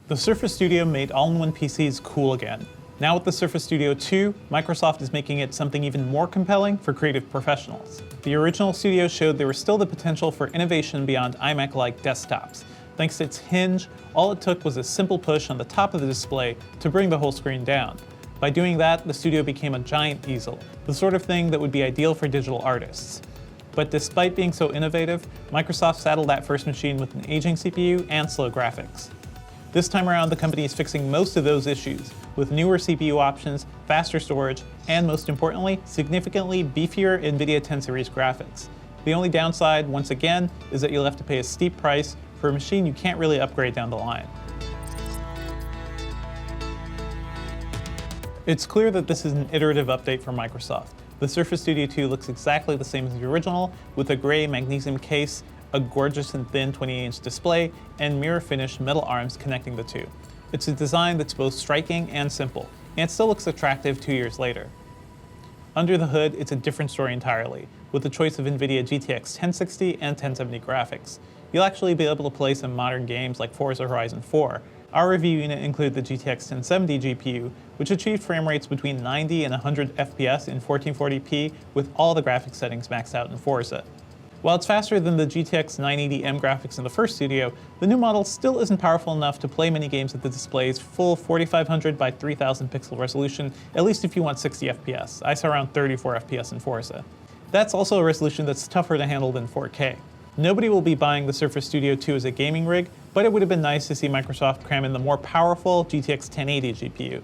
The Surface Studio made all-in-one PCs cool again. Now with the Surface Studio 2, Microsoft is making it something even more compelling for creative professionals. The original Studio showed there was still the potential for innovation beyond iMac-like desktops. Thanks to its hinge, all it took was a simple push on the top of the display to bring the whole screen down. By doing that, the Studio became a giant easel, the sort of thing that would be ideal for digital artists. But despite being so innovative, Microsoft saddled that first machine with an aging CPU and slow graphics. This time around, the company is fixing most of those issues, with newer CPU options, faster storage, and most importantly, significantly beefier NVIDIA 10 series graphics. The only downside, once again, is that you'll have to pay a steep price for a machine you can't really upgrade down the line. It's clear that this is an iterative update from Microsoft. The Surface Studio 2 looks exactly the same as the original, with a gray magnesium case, a gorgeous and thin 28-inch display, and mirror-finished metal arms connecting the two. It's a design that's both striking and simple, and it still looks attractive 2 years later. Under the hood, it's a different story entirely, with the choice of NVIDIA GTX 1060 and 1070 graphics. You'll actually be able to play some modern games like Forza Horizon 4. Our review unit included the GTX 1070 GPU, which achieved frame rates between 90 and 100 FPS in 1440p with all the graphics settings maxed out in Forza. While it's faster than the GTX 980M graphics in the first Studio, the new model still isn't powerful enough to play many games at the display's full 4500 by 3000 pixel resolution, at least if you want 60 FPS. I saw around 34 FPS in Forza. That's also a resolution that's tougher to handle than 4K. Nobody will be buying the Surface Studio 2 as a gaming rig, but it would have been nice to see Microsoft cram in the more powerful GTX 1080 GPU.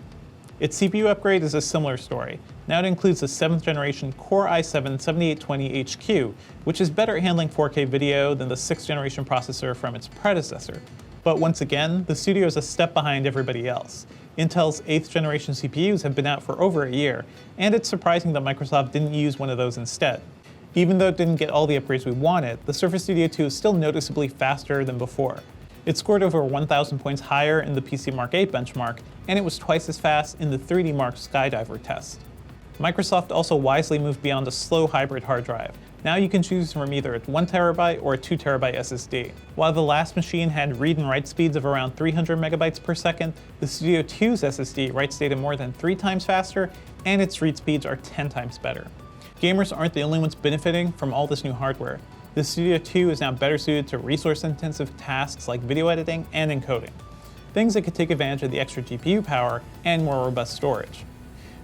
Its CPU upgrade is a similar story. Now it includes the 7th generation Core i7-7820HQ, which is better at handling 4K video than the 6th generation processor from its predecessor. But once again, the Studio is a step behind everybody else. Intel's 8th generation CPUs have been out for over a year, and it's surprising that Microsoft didn't use one of those instead. Even though it didn't get all the upgrades we wanted, the Surface Studio 2 is still noticeably faster than before. It scored over 1,000 points higher in the PC Mark 8 benchmark, and it was twice as fast in the 3D Mark Skydiver test. Microsoft also wisely moved beyond a slow hybrid hard drive. Now you can choose from either a 1TB or a 2TB SSD. While the last machine had read and write speeds of around 300 megabytes per second, the Studio 2's SSD writes data more than 3 times faster, and its read speeds are 10 times better. Gamers aren't the only ones benefiting from all this new hardware. The Studio 2 is now better suited to resource-intensive tasks like video editing and encoding, things that could take advantage of the extra GPU power and more robust storage.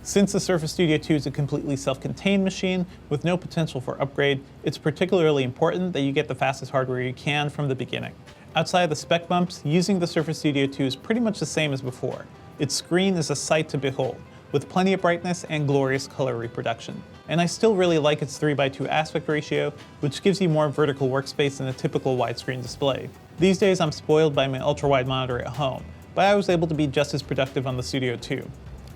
Since the Surface Studio 2 is a completely self-contained machine with no potential for upgrade, it's particularly important that you get the fastest hardware you can from the beginning. Outside of the spec bumps, using the Surface Studio 2 is pretty much the same as before. Its screen is a sight to behold, with plenty of brightness and glorious color reproduction. And I still really like its 3:2 aspect ratio, which gives you more vertical workspace than a typical widescreen display. These days I'm spoiled by my ultra-wide monitor at home, but I was able to be just as productive on the Studio 2.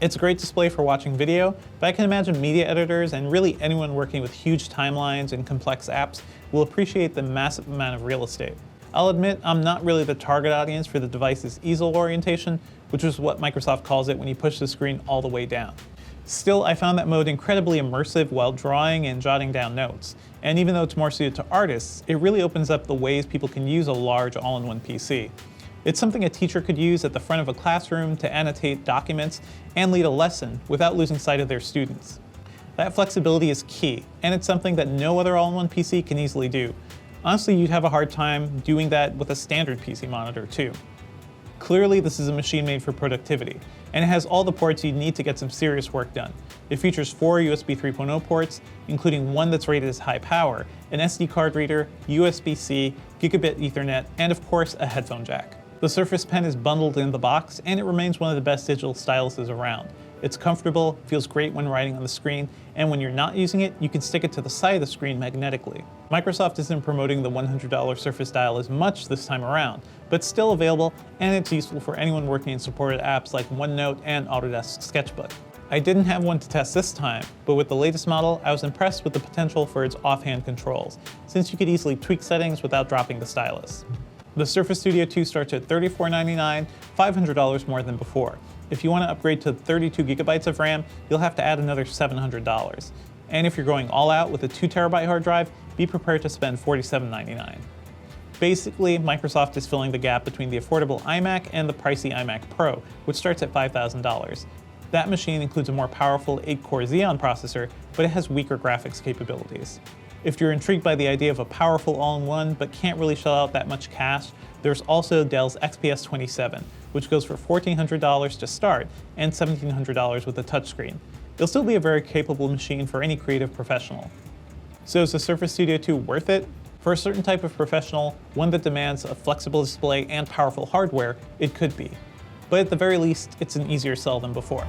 It's a great display for watching video, but I can imagine media editors and really anyone working with huge timelines and complex apps will appreciate the massive amount of real estate. I'll admit I'm not really the target audience for the device's Easel Orientation, which is what Microsoft calls it when you push the screen all the way down. Still, I found that mode incredibly immersive while drawing and jotting down notes. And even though it's more suited to artists, it really opens up the ways people can use a large all-in-one PC. It's something a teacher could use at the front of a classroom to annotate documents and lead a lesson without losing sight of their students. That flexibility is key, and it's something that no other all-in-one PC can easily do. Honestly, you'd have a hard time doing that with a standard PC monitor too. Clearly, this is a machine made for productivity, and it has all the ports you need to get some serious work done. It features 4 USB 3.0 ports, including one that's rated as high power, an SD card reader, USB-C, gigabit Ethernet, and of course, a headphone jack. The Surface Pen is bundled in the box, and it remains one of the best digital styluses around. It's comfortable, feels great when writing on the screen, and when you're not using it, you can stick it to the side of the screen magnetically. Microsoft isn't promoting the $100 Surface Dial as much this time around, but it's still available, and it's useful for anyone working in supported apps like OneNote and Autodesk Sketchbook. I didn't have one to test this time, but with the latest model, I was impressed with the potential for its offhand controls, since you could easily tweak settings without dropping the stylus. The Surface Studio 2 starts at $34.99, $500 more than before. If you want to upgrade to 32 gigabytes of RAM, you'll have to add another $700. And if you're going all out with a 2TB hard drive, be prepared to spend $47.99. Basically, Microsoft is filling the gap between the affordable iMac and the pricey iMac Pro, which starts at $5,000. That machine includes a more powerful 8-core Xeon processor, but it has weaker graphics capabilities. If you're intrigued by the idea of a powerful all-in-one but can't really shell out that much cash, there's also Dell's XPS 27, which goes for $1,400 to start and $1,700 with a touchscreen. It'll still be a very capable machine for any creative professional. So is the Surface Studio 2 worth it? For a certain type of professional, one that demands a flexible display and powerful hardware, it could be. But at the very least, it's an easier sell than before.